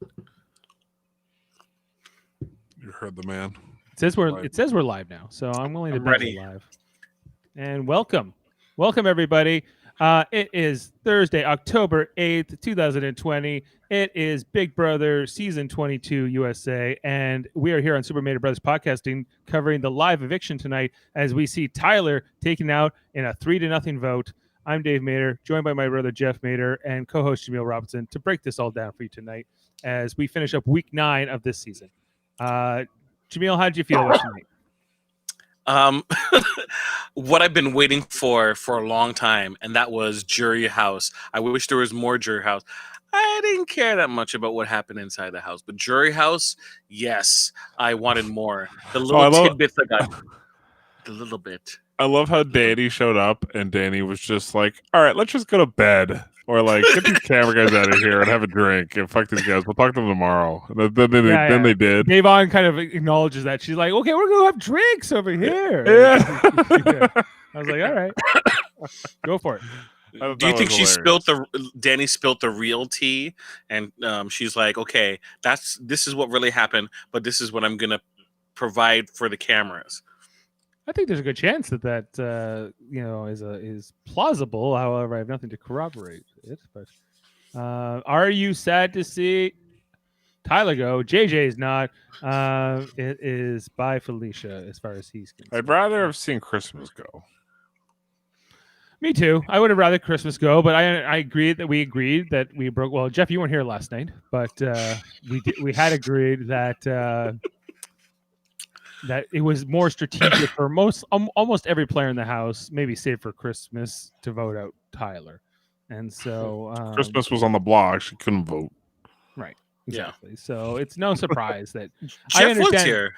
You heard the man. It says we're live now, so I'm willing to I'm bet ready. we're live. And welcome everybody. It is Thursday, October 8th, 2020. It is Big Brother Season 22 USA, and we are here on Super Mario Brothers Podcasting covering the live eviction tonight as we see Tyler taken out in a 3-0 vote. I'm Dave Mader, joined by my brother Jeff Mader and co-host Jaemeel Robinson to break this all down for you tonight as we finish up week 9 of this season. Jaemeel, how did you feel about tonight? What I've been waiting for a long time, and that was Jury House. I wish there was more Jury House. I didn't care that much about what happened inside the house, but Jury House, yes, I wanted more. The little tidbits I got, a little bit. I love how Danny showed up, and Danny was just like, "All right, let's just go to bed." Or like, get these camera guys out of here and have a drink and fuck these guys. We'll talk to them tomorrow. And then they did. Davon kind of acknowledges that. She's like, okay, we're going to have drinks over here. Yeah. I was like, all right, go for it. Do you think Danny spilt the real tea? And she's like, okay, this is what really happened, but this is what I'm going to provide for the cameras. I think there's a good chance that is plausible. However, I have nothing to corroborate it. But are you sad to see Tyler go? JJ's not. It is by Felicia as far as he's concerned. I'd rather have seen Christmas go. Me too. I would have rather Christmas go, but I agreed that we broke. Well, Jeff, you weren't here last night, but we had agreed that. That it was more strategic for almost every player in the house, maybe save for Christmas, to vote out Tyler. And so Christmas was on the block. She couldn't vote. Right. Exactly. Yeah. So it's no surprise that Jeff was here.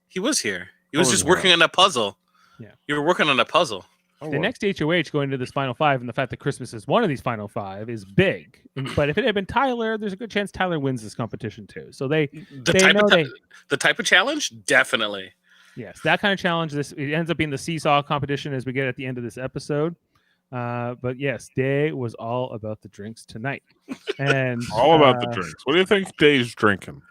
He was here. He was just working on a puzzle. Yeah. You were working on a puzzle. The next HOH going into this final five, and the fact that Christmas is one of these final five, is big. But if it had been Tyler, there's a good chance Tyler wins this competition too. So the type of challenge, definitely. Yes, that kind of challenge. It ends up being the seesaw competition as we get at the end of this episode. But yes, Day was all about the drinks tonight, and all about the drinks. What do you think Day's drinking?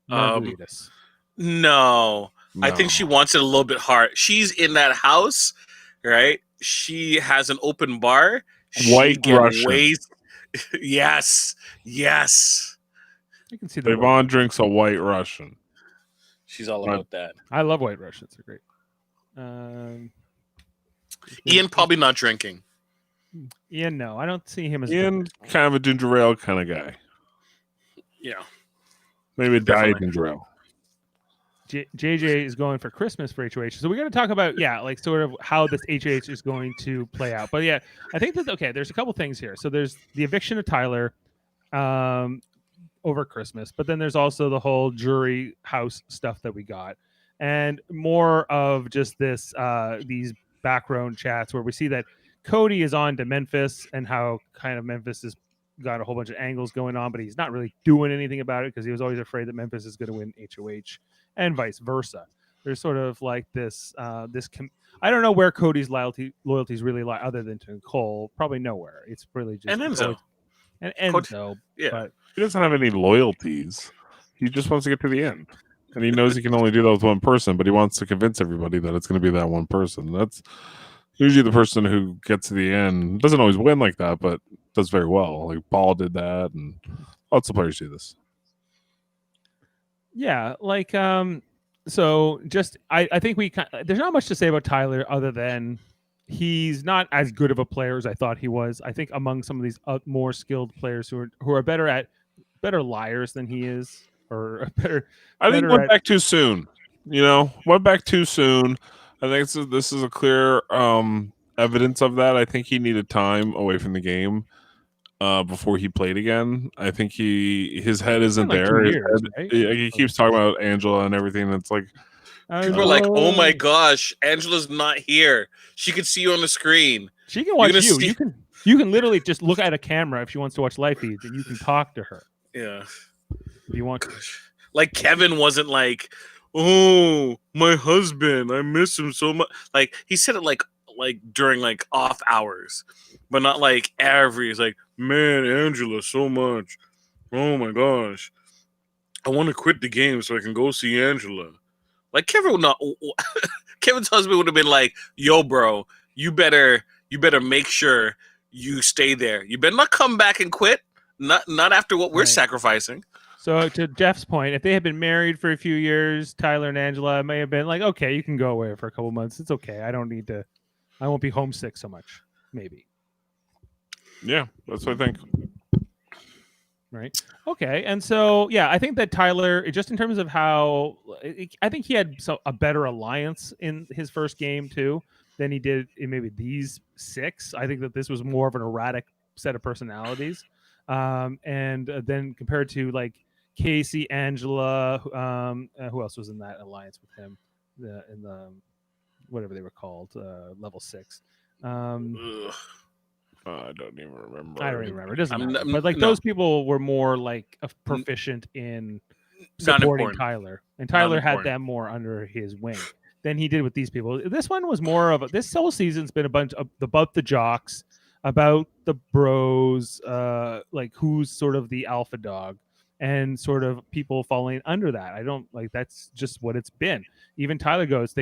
Margaritas. No, I think she wants it a little bit hard. She's in that house. Right, she has an open bar. White Russian. Yes. I can see that. Yvonne drinks a White Russian. She's all about that. I love White Russians. They're great. Ian probably not drinking. Ian, no, I don't see him as Ian. Kind of a ginger ale kind of guy. Yeah, maybe a diet ginger ale. JJ is going for Christmas for HOH. So we're going to talk about, sort of how this HOH is going to play out. But I think that, there's a couple things here. So there's the eviction of Tyler over Christmas, but then there's also the whole jury house stuff that we got. And more of just these background chats where we see that Cody is on to Memphis and how kind of Memphis has got a whole bunch of angles going on, but he's not really doing anything about it because he was always afraid that Memphis is going to win HOH. And vice versa. There's sort of like this. I don't know where Cody's loyalties really lie, other than to Nicole. Probably nowhere. It's really just and Enzo. And Enzo. Yeah, but he doesn't have any loyalties. He just wants to get to the end, and he knows he can only do that with one person. But he wants to convince everybody that it's going to be that one person. That's usually the person who gets to the end. Doesn't always win like that, but does very well. Like Paul did that, and lots of players do this. Yeah, so just I think there's not much to say about Tyler other than he's not as good of a player as I thought he was. I think among some of these more skilled players who are better liars than he is, or better. I think went back too soon. Went back too soon. I think this is a clear evidence of that. I think he needed time away from the game. Before he played again, I think his head isn't there. Right? He keeps talking about Angela and everything. It's like people are like, "Oh my gosh, Angela's not here. She can see you on the screen. She can watch you. You can literally just look at a camera if she wants to watch live feeds, and you can talk to her. Yeah, if you want to. Like Kevin wasn't like, "Oh, my husband, I miss him so much." Like he said it like during like off hours, but not like every. It's like, man, Angela, so much. Oh my gosh, I want to quit the game so I can go see Angela. Like Kevin would not. Kevin's husband would have been like, "Yo, bro, you better make sure you stay there. You better not come back and quit. Not after what we're Right. sacrificing." So to Jeff's point, if they had been married for a few years, Tyler and Angela may have been like, okay, you can go away for a couple months. It's okay. I don't need to. I won't be homesick so much. Maybe. Yeah, that's what I think. Right. Okay. And so, yeah, I think that Tyler, just in terms of how, I think he had a better alliance in his first game too than he did in maybe these 6. I think that this was more of an erratic set of personalities. And then compared to like Casey, Angela, who else was in that alliance with him? In the whatever they were called, level 6. Ugh. I don't even remember. I don't even remember. It doesn't I'm matter. n- But like no. those people were more like proficient in Not supporting important. Tyler, and Tyler had important. them more under his wing than he did with these people. This one was more of this whole season's been a bunch of about the jocks, about the bros, like who's sort of the alpha dog, and sort of people falling under that. I don't like that's just what it's been. Even Tyler goes,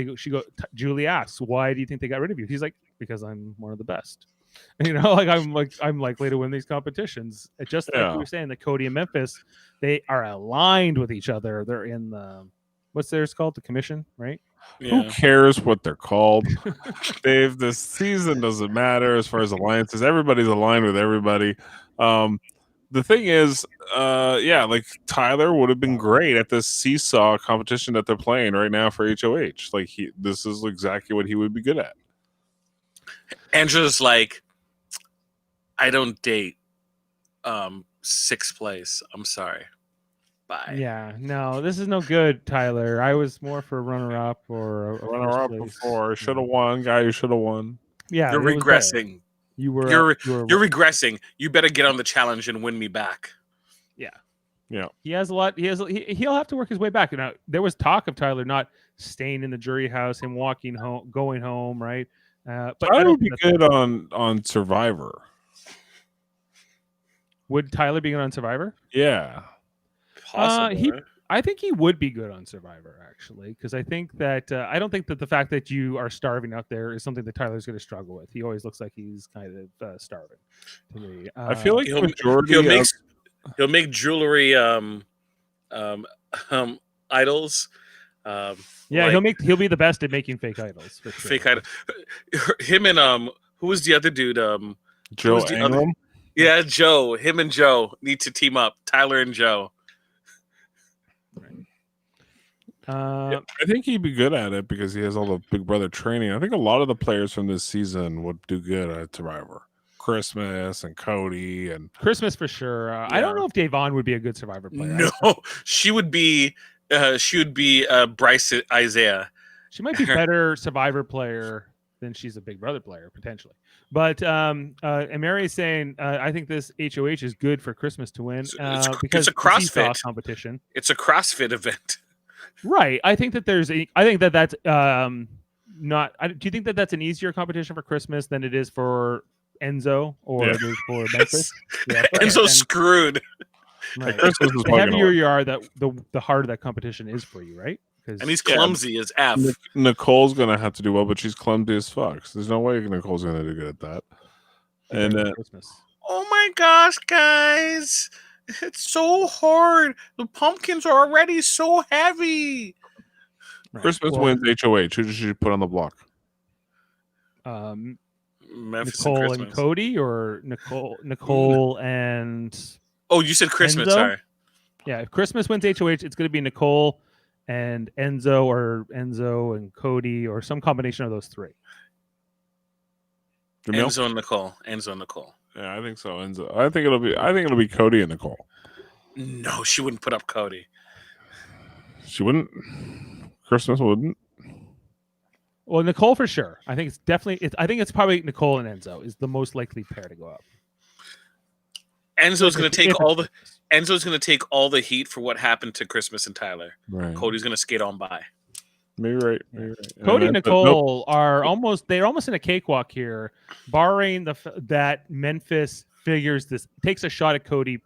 Julie asks, why do you think they got rid of you? He's like, because I'm one of the best. You know, I'm likely to win these competitions. Just like Yeah. we were saying, that Cody and Memphis, they are aligned with each other. They're in the what's theirs called, the commission, right? Who Yeah. cares what they're called? Dave, this season doesn't matter as far as alliances. Everybody's aligned with everybody. The thing is, yeah, like Tyler would have been great at this seesaw competition that they're playing right now for HOH. Like this is exactly what he would be good at. Angela's like, I don't date 6th place. I'm sorry. Bye. Yeah, no, this is no good, Tyler. I was more for runner up or a Runner first up place. before, should have won. Guy who should have won. Yeah, You're it was better. regressing. You were You're regressing. You better get on the challenge and win me back. He has a lot. He'll have to work his way back. Now, there was talk of Tyler not staying in the jury house, him walking home, going home, right? But I Tyler don't would be think that's good on Survivor. Would Tyler be good on Survivor? Yeah. Possible. I think he would be good on Survivor, actually, because I think that I don't think that the fact that you are starving out there is something that Tyler's going to struggle with. He always looks like he's kind of starving to me. I feel like the He'll majority make jewelry idols. Yeah, like he'll be the best at making fake idols. For sure. fake idol. Him and who was the other dude? Joe was the other- Ingram. Yeah, Joe. Him and Joe need to team up. Tyler and Joe. I think he'd be good at it because he has all the Big Brother training. I think a lot of the players from this season would do good at Survivor. Christmas and Cody and Christmas for sure. I don't know if Davon would be a good Survivor player. No, she would be Bryce Isaiah. She might be better Survivor player than she's a Big Brother player potentially. But and Mary is saying I think this HOH is good for Christmas to win because it's a CrossFit competition. It's a CrossFit event, right? I think that that's not. Do you think that that's an easier competition for Christmas than it is for Enzo or it is for Memphis? Yeah, Enzo's screwed. Right. Christmas is The heavier you are, the harder that competition is for you, right? And he's clumsy as F. Nicole's gonna have to do well, but she's clumsy as fuck. So there's no way Nicole's gonna do good at that. And Christmas. Oh my gosh, guys! It's so hard. The pumpkins are already so heavy. Right. Christmas wins HOH. Who did she put on the block? Memphis Nicole and Cody, or Nicole and oh, you said Christmas. Enzo? Sorry. Yeah, if Christmas wins HOH, it's going to be Nicole and Enzo, or Enzo and Cody, or some combination of those three. Jaemeel? Enzo and Nicole. Yeah, I think so. Enzo. I think it'll be Cody and Nicole. No, she wouldn't put up Cody. She wouldn't. Christmas wouldn't. Well, Nicole for sure. I think it's definitely. I think it's probably Nicole and Enzo is the most likely pair to go up. Enzo's going to take all the heat for what happened to Christmas and Tyler. Right. Cody's going to skate on by. Maybe right. Cody and Nicole are almost in a cakewalk here, barring that Memphis takes a shot at Cody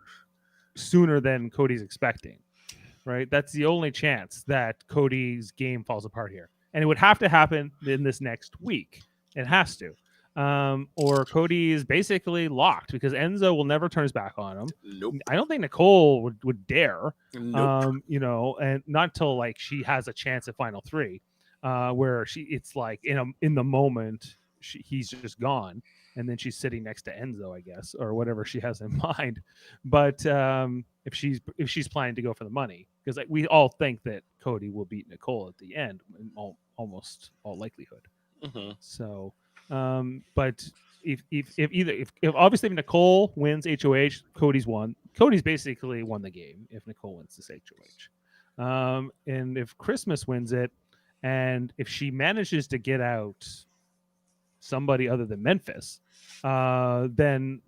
sooner than Cody's expecting. Right, that's the only chance that Cody's game falls apart here, and it would have to happen in this next week. It has to, or Cody is basically locked because Enzo will never turn his back on him. Nope. I don't think Nicole would dare. Nope. And not till like she has a chance at Final 3, where it's like in the moment he's just gone, and then she's sitting next to Enzo, I guess, or whatever she has in mind. But if she's planning to go for the money, because we all think that Cody will beat Nicole at the end, in almost all likelihood. Mm-hmm. So, but if obviously if Nicole wins HOH, Cody's won. Cody's basically won the game if Nicole wins this HOH. And if Christmas wins it, and if she manages to get out somebody other than Memphis, then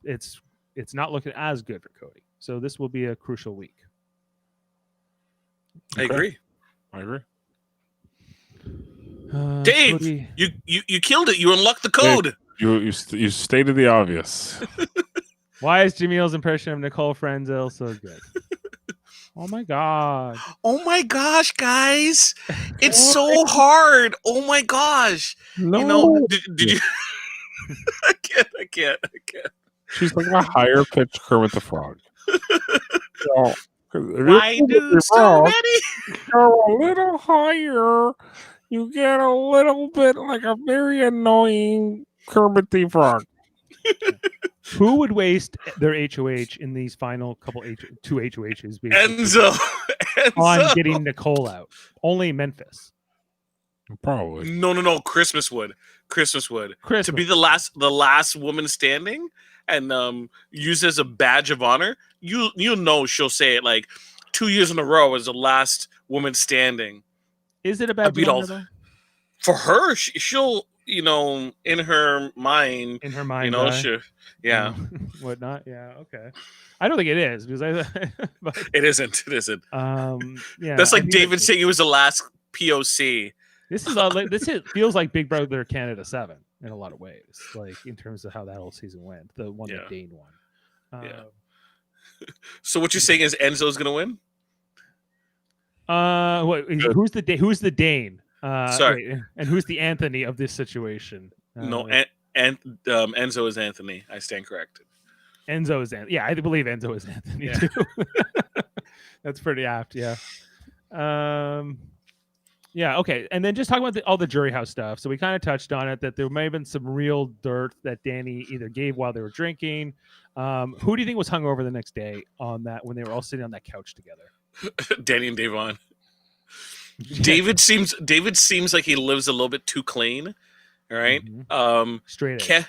it's not looking as good for Cody. So this will be a crucial week. I agree. Dave, Cody, you killed it. You unlocked the code. Dave, you stated the obvious. why is Jameel's impression of Nicole Frenzel so good? Oh my god! Oh my gosh, guys, it's so hard. Oh my gosh. No, You know, did you? I can't. she's like a higher pitched Kermit the Frog. So, Why do so many? go a little higher, you get a little bit like a very annoying Kermit the Frog. Who would waste their HOH in these final two HOHs basically, Enzo. on getting Nicole out? Only Memphis. Probably. No. Christmas would. To be the last woman standing and used as a badge of honor. You know she'll say it like 2 years in a row as the last woman standing. Is it a bad beat all- though? For her, she'll in her mind. In her mind, yeah. Whatnot. Yeah. Okay. I don't think it is because but, It isn't. yeah. That's like I think David saying he was the last POC. This feels like Big Brother Canada 7 in a lot of ways, like in terms of how that whole season went. The one that Dane won. Yeah. So what you're saying is Enzo's gonna win? Who's the Dane? Sorry. Wait, and who's the Anthony of this situation? No, Enzo is Anthony. I stand corrected. Enzo is Anthony. Yeah, I believe Enzo is Anthony too. That's pretty apt. Yeah. Yeah. Okay. And then just talking about all the jury house stuff. So we kind of touched on it that there may have been some real dirt that Danny either gave while they were drinking. Who do you think was hungover the next day on that when they were all sitting on that couch together? Danny and Davon. David seems like he lives a little bit too clean. All right. Mm-hmm. Straight edge.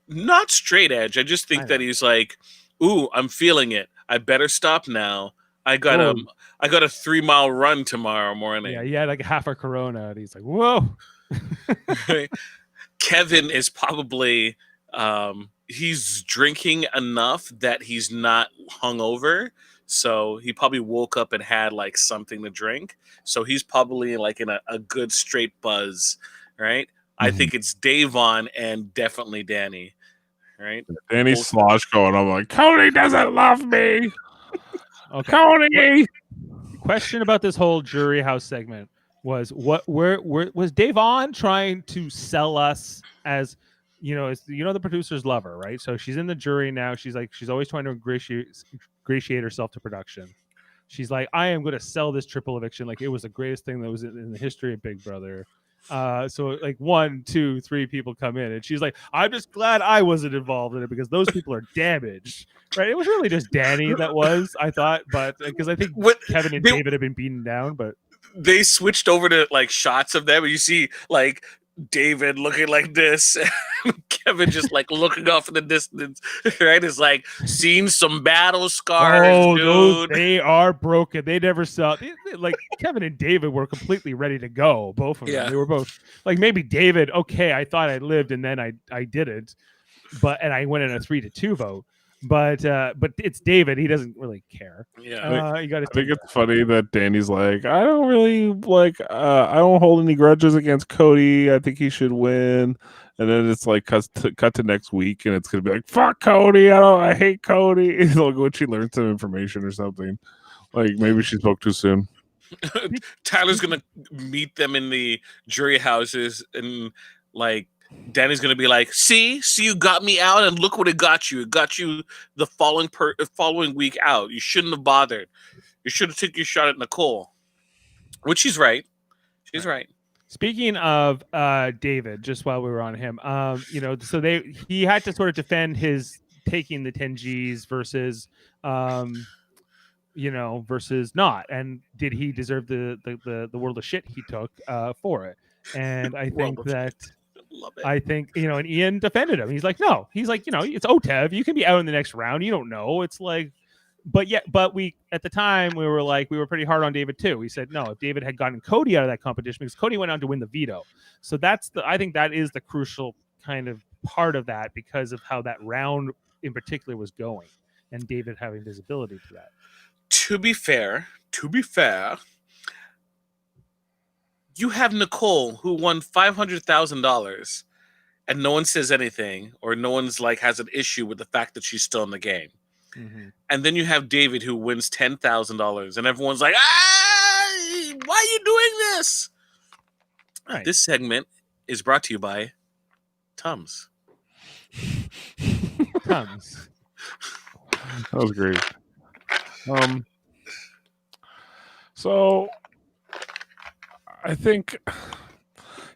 Not straight edge. I just think that he's like, ooh, I'm feeling it. I better stop now. I got a 3-mile run tomorrow morning. Yeah, he had like half a Corona, and he's like, whoa. Kevin is probably he's drinking enough that he's not hungover. So he probably woke up and had like something to drink. So he's probably like in a good straight buzz, right? Mm-hmm. I think it's Davon and definitely Danny, right? Danny's slosh going. I'm like, Cody doesn't love me. Okay. Cody. Question about this whole jury house segment was where was Davon trying to sell us as the producer's lover, right? So she's in the jury now. She's always trying to ingratiate herself to production. She's like, I am going to sell this triple eviction like it was the greatest thing that was in the history of Big Brother. So like 1, 2, 3 people come in, and she's like, I'm just glad I wasn't involved in it because those people are damaged. Right? It was really just Danny that was, I thought, but because I think Kevin and David have been beaten down, but they switched over to like shots of them, and you see like David looking like this, and Kevin just like looking off in the distance, right? It's like seeing some battle scars, dude. They are broken. They never saw like Kevin and David were completely ready to go. Both of them. Yeah. They were both like maybe David. Okay, I thought I lived, and then I didn't, and I went in a 3-2 vote. But it's David. He doesn't really care. Yeah, I think it's funny that Danny's like, I don't really I don't hold any grudges against Cody. I think he should win. And then it's like cut to next week, and it's gonna be like, "Fuck Cody! I hate Cody." Like when she learns some information or something, like maybe she spoke too soon. Tyler's gonna meet them in the jury houses, and like Danny's gonna be like, "See, you got me out, and look what it got you. It got you the following week out. You shouldn't have bothered. You should have took your shot at Nicole." Which she's right. She's right. Speaking of David, just while we were on him, so he had to sort of defend his taking the 10 Gs versus versus not, and did he deserve the world of shit he took for it? And I think that Love it. I think and Ian defended him. He's like, no, it's OTEV. You can be out in the next round. You don't know. It's like, but we at the time we were pretty hard on David too. We said no, if David had gotten Cody out of that competition, because Cody went on to win the veto. So I think that is the crucial kind of part of that, because of how that round in particular was going, and David having visibility to that. To be fair, you have Nicole who won $500,000, and no one says anything, or no one's like has an issue with the fact that she's still in the game. Mm-hmm. And then you have David who wins $10,000, and everyone's like, "Ah, why are you doing this?" Right. This segment is brought to you by Tums. Tums. That was great. So I think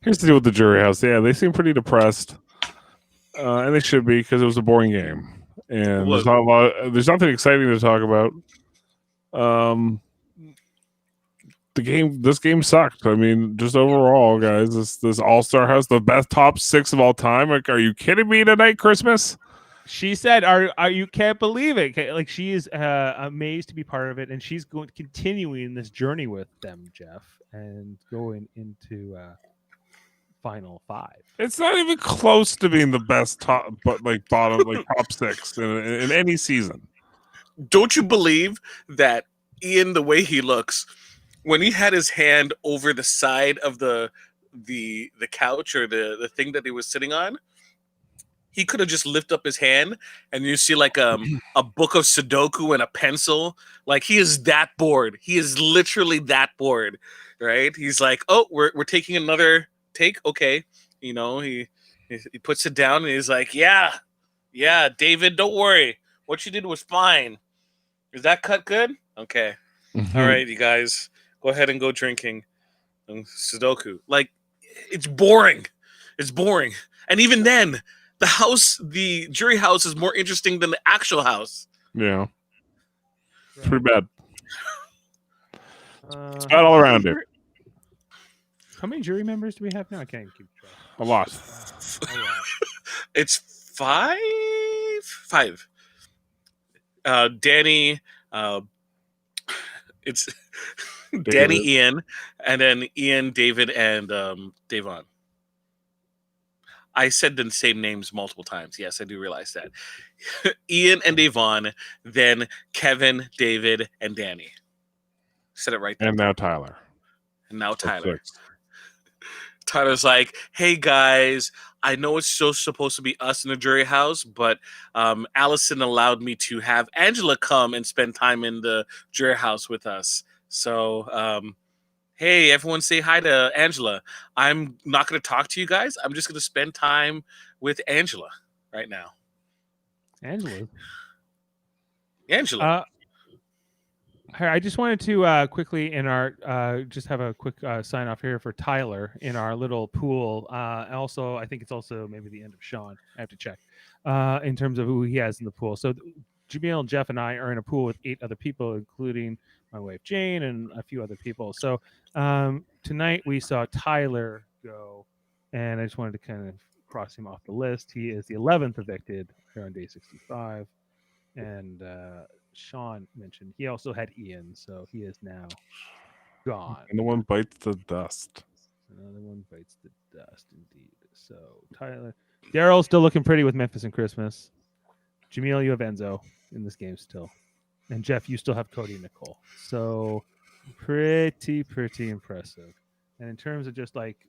here's the deal with the jury house. Yeah, they seem pretty depressed, and they should be, because it was a boring game, and there's nothing exciting to talk about. This game sucked. I mean, just overall, guys, this All-Star house, the best top 6 of all time. Like, are you kidding me tonight, Christmas? She said, "Are you can't believe it?" Like, she is amazed to be part of it, and she's continuing this journey with them, Jeff, and going into final 5. It's not even close to being the best top, but like bottom, like top 6 in any season. Don't you believe that Ian, the way he looks, when he had his hand over the side of the couch, or the thing that he was sitting on, he could have just lifted up his hand, and you see like a book of Sudoku and a pencil. Like, he is that bored. He is literally that bored, right? He's like, "Oh, we're taking another take, okay." He puts it down, and he's like, "Yeah, David, don't worry. What you did was fine. Is that cut good? Okay, all right, you guys, go ahead and go drinking Sudoku." Like, it's boring. It's boring, and even then, the jury house is more interesting than the actual house. Yeah. Right. Pretty bad. It's bad all around it. How many jury members do we have now? I can't keep track. A lot. It's 5. Danny, it's Danny, Ian, and then Ian, David, and Davon. I said the same names multiple times. Yes, I do realize that. Ian and Davon, then Kevin, David, and Danny. Said it right there. And now Tyler. Tyler's like, "Hey guys, I know it's still supposed to be us in the jury house, but Allison allowed me to have Angela come and spend time in the jury house with us. So, hey, everyone say hi to Angela. I'm not going to talk to you guys. I'm just going to spend time with Angela right now." Angela. I just wanted to quickly in our just have a quick sign off here for Tyler in our little pool. Also, I think it's also maybe the end of Sean. I have to check in terms of who he has in the pool. So Jaemeel, Jeff, and I are in a pool with 8 other people, including my wife Jane and a few other people. So tonight we saw Tyler go, and I just wanted to kind of cross him off the list. He is the 11th evicted here on day 65, and Sean mentioned he also had Ian, so he is now gone. And the one bites the dust. Another one bites the dust, indeed. So Tyler, Daryl's still looking pretty with Memphis and Christmas. Jaemeel, you have Enzo in this game still, and Jeff, you still have Cody and Nicole. So pretty impressive. And in terms of just like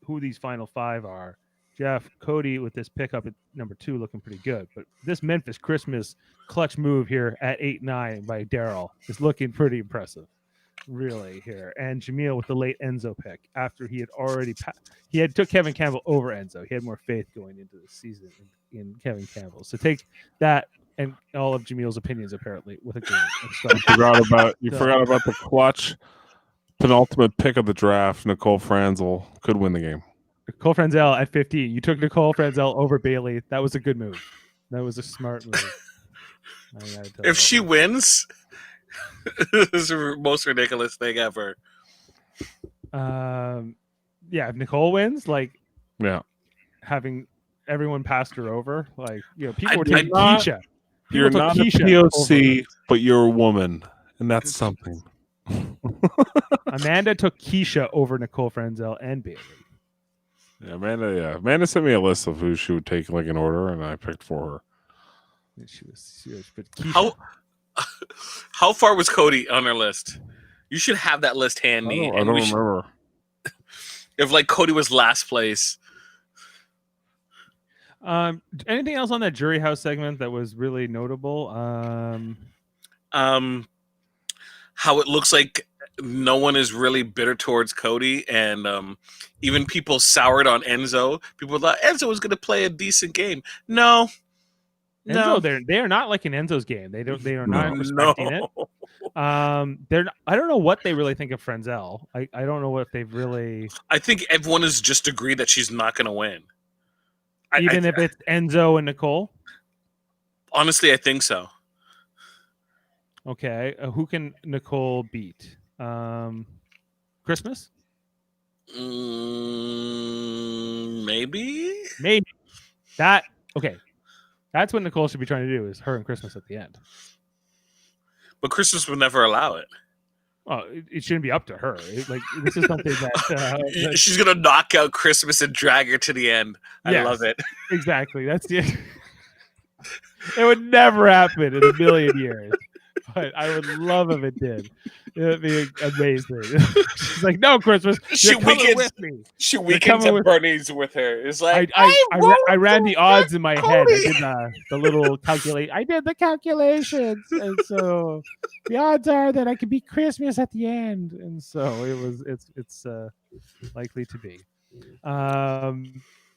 who these final 5 are, Jeff, Cody with this pickup at number 2 looking pretty good. But this Memphis Christmas clutch move here at 8-9 by Daryl is looking pretty impressive. Really here. And Jaemeel with the late Enzo pick after he had already he had took Kevin Campbell over Enzo. He had more faith going into the season in Kevin Campbell. So take that and all of Jameel's opinions apparently with a grain of salt. You forgot about the clutch penultimate pick of the draft. Nicole Franzel could win the game. Nicole Franzel at 15. You took Nicole Franzel over Bailey. That was a good move. That was a smart move. If she wins, this is the most ridiculous thing ever. Yeah, if Nicole wins, like, yeah, having everyone passed her over, like, you know, people were You're taking not- Keisha. You're People took not a Keisha POC, over but you're a woman, and that's something. Amanda took Keisha over Nicole Franzel and Bailey. Yeah, Amanda sent me a list of who she would take like in order, and I picked for her. And she was but Keisha, How far was Cody on her list? You should have that list handy. I don't remember. If like Cody was last place. anything else on that jury house segment that was really notable? How it looks like no one is really bitter towards Cody, and even people soured on Enzo. People thought Enzo was going to play a decent game. No, Enzo, they are not liking Enzo's game. They are not respecting it. I don't know what they really think of Frenzel. I don't know what they've really. I think everyone has just agreed that she's not going to win. Even if it's Enzo and Nicole. Honestly, I think so. Okay, who can Nicole beat? Christmas? Maybe. That okay. That's what Nicole should be trying to do, is her and Christmas at the end. But Christmas would never allow it. Well, it shouldn't be up to her. Like, this is something that she's gonna knock out Christmas and drag her to the end. I love it. Exactly. That's the. It would never happen in a million years, but I would love if it did. It would be amazing. She's like, "No, Christmas, you're coming with me." She weekends at Bernie's with her. It's like I ran the odds in my head. I did the little calculate. I did the calculations, and so the odds are that I could beat Christmas at the end, and so it's likely to be.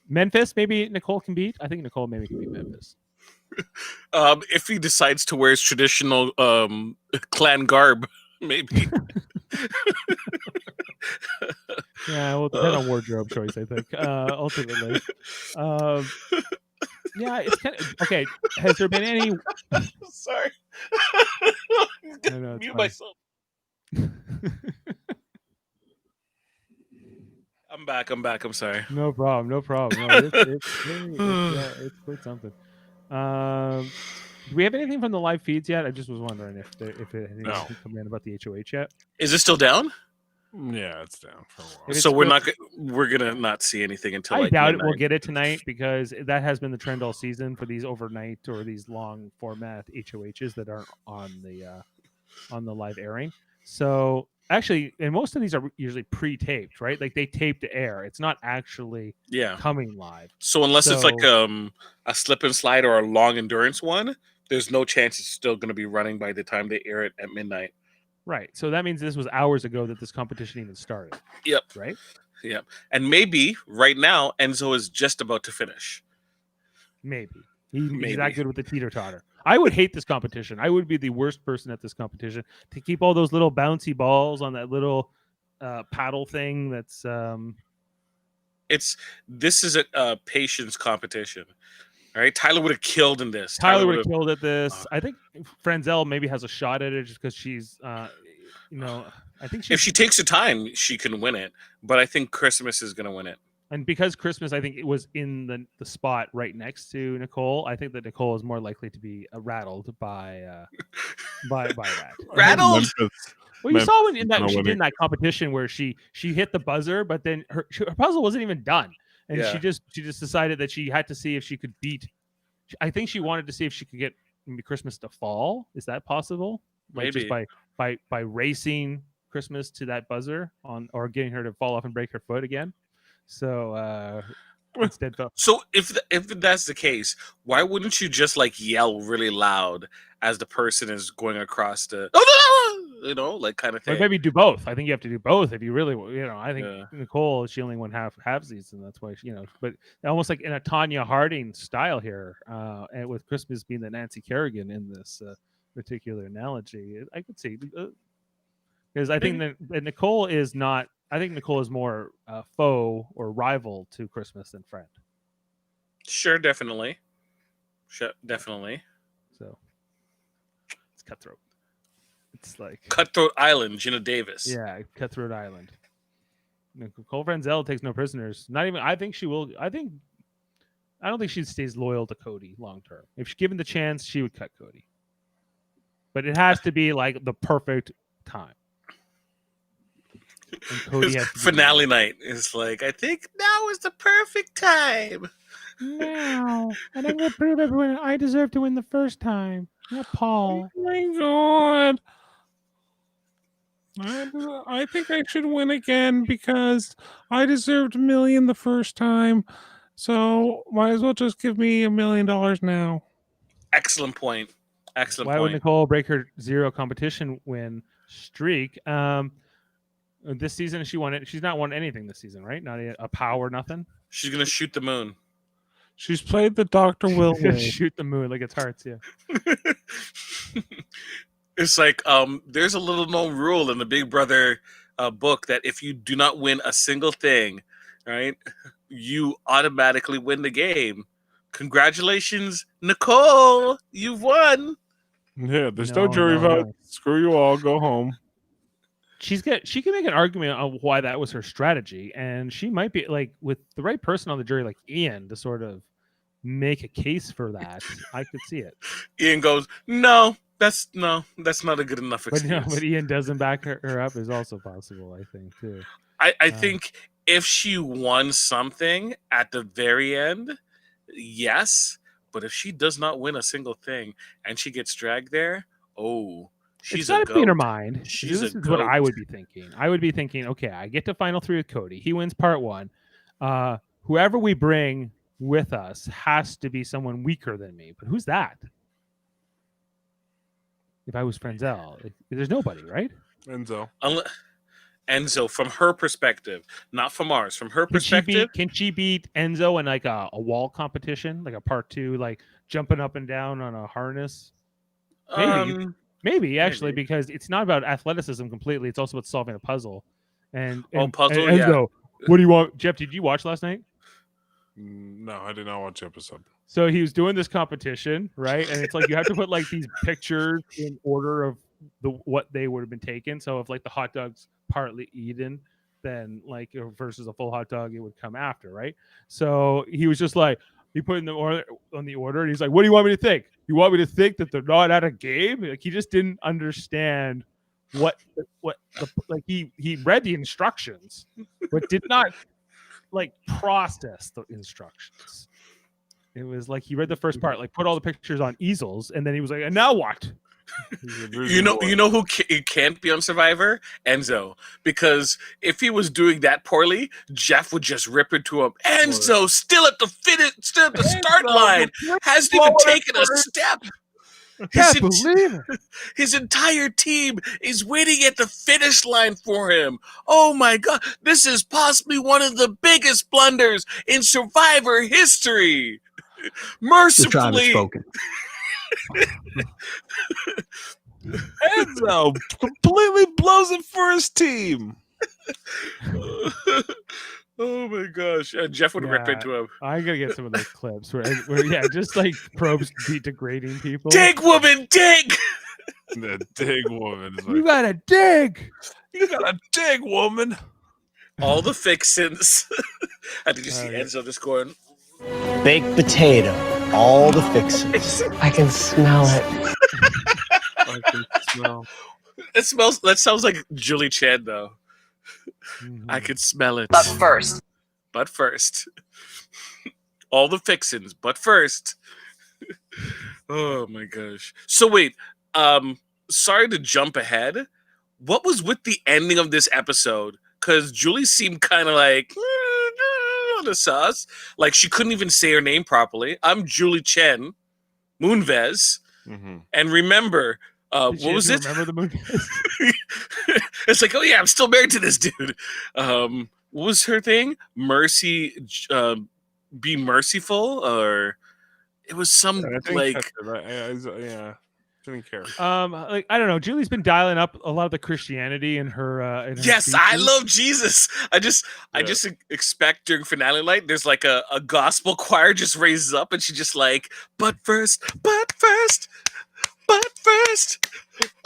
Memphis, maybe Nicole can beat. I think Nicole maybe can beat Memphis. If he decides to wear his traditional clan garb, maybe. Yeah, well, depend on wardrobe choice, I think. Ultimately, yeah, it's kind of okay. Has there been any? Sorry, No, mute myself. I'm back. I'm sorry. No problem. No, it's quite something. Do we have anything from the live feeds yet? I just was wondering if anything come in about the HOH yet. Is it still down? Yeah, it's down for a while. So we're gonna not see anything until I like doubt midnight. we'll get it tonight, because that has been the trend all season for these overnight or these long format HOHs that aren't on the live airing. So actually, and most of these are usually pre-taped, right? Like they tape to air. It's not actually coming live. So unless it's like a slip and slide or a long endurance one, there's no chance it's still going to be running by the time they air it at midnight. Right. So that means this was hours ago that this competition even started. Yep. Right? Yep. And maybe right now Enzo is just about to finish. Maybe. He's that good with the teeter-totter. I would hate this competition. I would be the worst person at this competition to keep all those little bouncy balls on that little paddle thing. That's this is a patience competition. All right, Tyler would have killed in this. Tyler would have killed at this. I think Frenzel maybe has a shot at it just because she's, I think if she takes her time, she can win it. But I think Christmas is going to win it. And because Christmas, I think it was in the spot right next to Nicole. I think that Nicole is more likely to be rattled by that. Rattled. Well, you saw she did in that competition where she hit the buzzer, but then her puzzle wasn't even done. And she just decided that she had to see if she could beat. I think she wanted to see if she could get maybe Christmas to fall. Is that possible? Like maybe just by racing Christmas to that buzzer or getting her to fall off and break her foot again. So instead felt. So if that's the case, why wouldn't you just like yell really loud as the person is going across the like kind of Or thing? maybe do both. I think you have to do both if you really, I think Yeah. Nicole, she only won half season. That's why, but almost like in a Tanya Harding style here, and with Christmas being the Nancy Kerrigan in this particular analogy, I could see because I think that Nicole is not. I think Nicole is more foe or rival to Christmas than friend. Sure, definitely. Sure, definitely. So it's cutthroat. It's like Cutthroat Island, Gina Davis. Yeah, Cutthroat Island. Nicole Franzel takes no prisoners. Not even. I think she will. I don't think she stays loyal to Cody long term. If she's given the chance, she would cut Cody. But it has to be like the perfect time. And Cody has finale night is like, I think now is the perfect time. Now, and I'm going to prove everyone I deserve to win the first time. Not Paul. Oh my god. I think I should win again because I deserved $1 million the first time. So might as well just give me $1 million now. Excellent point. Excellent Why point. would Nicole break her 0 competition win streak? This season she won it. She's not won anything this season, right? Not a power, nothing. She's gonna shoot the moon. She's played the Dr. Will way. Shoot the moon like it's hearts, yeah. It's like there's a little known rule in the Big Brother book that if you do not win a single thing, right, you automatically win the game. Congratulations, Nicole, you've won. Yeah, there's no jury vote. No. Screw you all. Go home. She can make an argument on why that was her strategy, and she might be like with the right person on the jury, like Ian, to sort of make a case for that. I could see it. Ian goes, no, that's not a good enough excuse. But Ian doesn't back her up is also possible, I think, too. I think if she won something at the very end, yes. But if she does not win a single thing and she gets dragged there, she's got to be in her mind. This is what I would be thinking. I would be thinking, okay, I get to final 3 with Cody. He wins part 1. Whoever we bring with us has to be someone weaker than me. But who's that? If I was Franzel, there's nobody, right? Enzo, from her perspective, not from ours. From her perspective, can she beat Enzo in like a wall competition, like a part 2, like jumping up and down on a harness? Maybe actually, because it's not about athleticism completely. It's also about solving a puzzle. And puzzle. And Enzo, what do you want, Jeff? Did you watch last night? No, I did not watch the episode. So he was doing this competition, right? And it's like you have to put like these pictures in order of what they would have been taken. So if like the hot dog's partly eaten, then like versus a full hot dog, it would come after, right? So he was just like, he put in the order on the order, and he's like, "What do you want me to think? You want me to think that they're not at a game?" Like he just didn't understand what like he read the instructions, but did not like process the instructions. It was like he read the first part, like put all the pictures on easels, and then he was like, "And now what?" You know who can't be on Survivor? Enzo. Because if he was doing that poorly, Jeff would just rip into him. Enzo, still at the start line, hasn't even taken a step. Can't believe it. His entire team is waiting at the finish line for him. Oh my God. This is possibly one of the biggest blunders in Survivor history. Mercifully. Enzo completely blows it for his team. Oh my gosh. Jeff would rip into him. I gotta get some of those clips where just like probes be degrading people. Dig, woman, dig! The dig woman. Is like, you gotta dig! You gotta dig, woman! All the fixins. I think you see Enzo just going, baked potato, all the fixins. I can smell it. I can smell. That sounds like Julie Chen, though. Mm-hmm. I could smell it. But first. All the fixins, but first. Oh my gosh. So wait, sorry to jump ahead. What was with the ending of this episode? Because Julie seemed kind of like, not a sus. Like, she couldn't even say her name properly. I'm Julie Chen Moonves. Mm-hmm. And remember, what was it? Remember the movie? It's like, oh yeah, I'm still married to this dude. What was her thing? Mercy, be merciful, or it was some like, yeah, didn't care. Like, I don't know. Julie's been dialing up a lot of the Christianity in her. yes, speeches. I love Jesus. I just expect during finale night, there's like a gospel choir just raises up, and she just like, but first,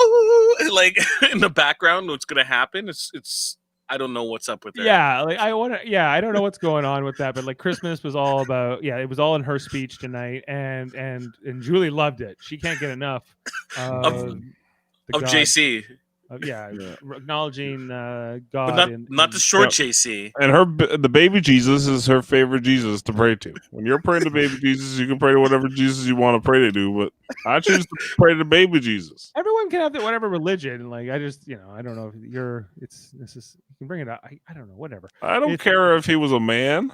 ooh, and like in the background, what's gonna happen? It's I don't know what's up with her. Yeah, like I don't know what's going on with that, but like Christmas was all about, it was all in her speech tonight, and Julie loved it. She can't get enough of JC. Acknowledging God, but not the short JC. And the baby Jesus is her favorite Jesus to pray to. When you're praying to baby Jesus, you can pray to whatever Jesus you want to pray to, but I choose to pray to baby Jesus. Everyone can have whatever religion. Like, I just, I don't know if this is, you can bring it up. I don't know, whatever. I don't care if he was a man.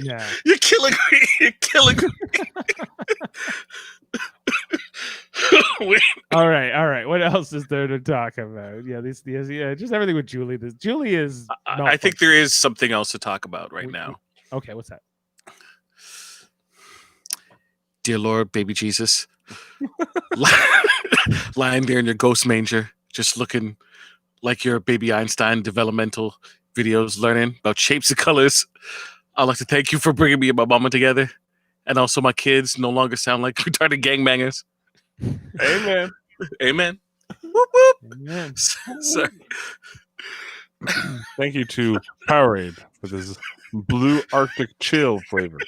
Yeah. You're killing me. Wait. All right. What else is there to talk about? Just everything with Julie. Julie is. I think there is something else to talk about right now. Okay, what's that? Dear Lord, baby Jesus, lying there in your ghost manger, just looking like you're a baby Einstein, developmental videos, learning about shapes and colors. I'd like to thank you for bringing me and my mama together, and also my kids no longer sound like retarded gangbangers. Amen. Amen. Whoop, whoop. Amen. Sorry. Thank you to Powerade for this blue Arctic chill flavor.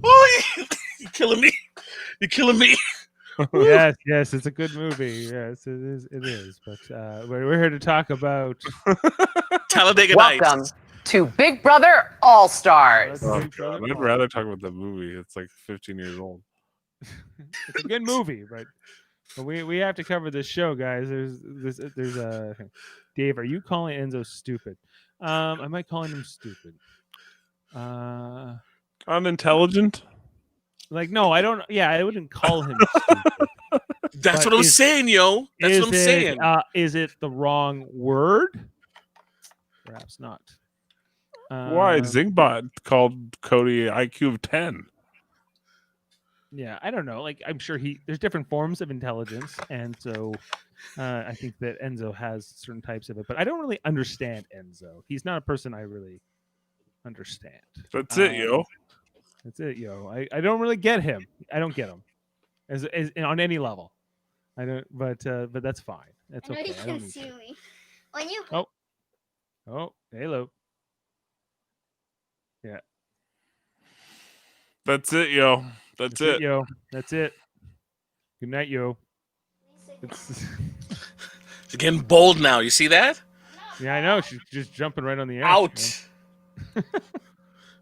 Oh, you're killing me. You're killing me. Yes, it's a good movie. Yes, it is. But we're here to talk about Talladega Welcome Nights. to Big Brother All Stars. Oh, God. I'd rather talk about that movie. It's like 15 years old. It's a good movie, but we have to cover this show, guys. There's a Dave. Are you calling Enzo stupid? I might call him stupid. Unintelligent? Like, no, I don't. Yeah, I wouldn't call him stupid. That's what I'm saying, yo. That's what I'm saying. Is it the wrong word? Perhaps not. Why? Zingbot called Cody IQ of 10. Yeah, I don't know. Like, I'm sure there's different forms of intelligence, and so I think that Enzo has certain types of it, but I don't really understand Enzo. He's not a person I really understand. That's it, yo. That's it, yo. I don't really get him. I don't get him as on any level. I don't, but that's fine. That's okay. I don't need to. Me. When you Oh, hello. Yeah. That's it, yo. That's it. yo. That's it. Good night, yo. She's getting bold now. You see that? Yeah, I know. She's just jumping right on the edge. Out.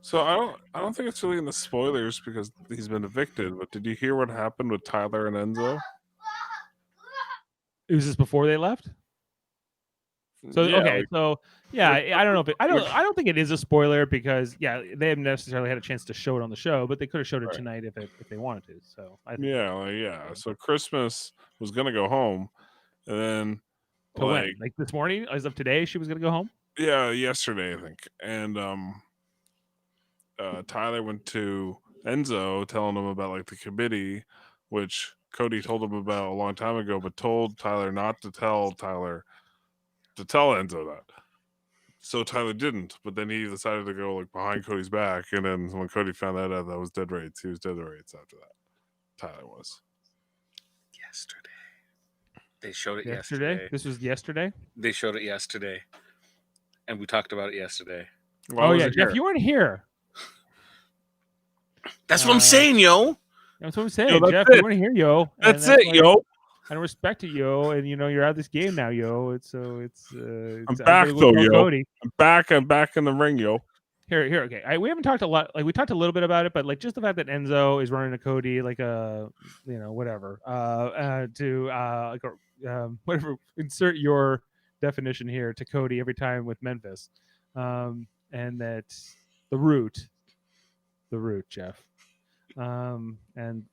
So I don't think it's really in the spoilers because he's been evicted. But did you hear what happened with Tyler and Enzo? Was this before they left? So Yeah, okay, so yeah, I don't know if I don't think it is a spoiler because they haven't necessarily had a chance to show it on the show, but they could have showed it tonight if they wanted to. So I think So Christmas was gonna go home, and then when? Like this morning, as of today, she was gonna go home. Yeah, yesterday I think, and Tyler went to Enzo telling him about like the committee, which Cody told him about a long time ago, but told Tyler not to tell Tyler. To tell Enzo that. So Tyler didn't, but then he decided to go like behind Cody's back, and then when Cody found that out, that was dead rates. He was dead rates after that. Tyler was. Yesterday. They showed it yesterday. This was yesterday? They showed it yesterday. And we talked about it yesterday. Jeff, you weren't here. That's what I'm saying, yo. That's what I'm saying, Jeff. You weren't here, yo. That's it, yo. I don't respect it, yo, and you're out of this game now, yo. It's I'm back though, yo. Cody. I'm back in the ring, yo. Here. Okay, we haven't talked a lot. Like we talked a little bit about it, but like just the fact that Enzo is running a Cody, like whatever. Whatever. Insert your definition here to Cody every time with Memphis, and that the root, Jeff, and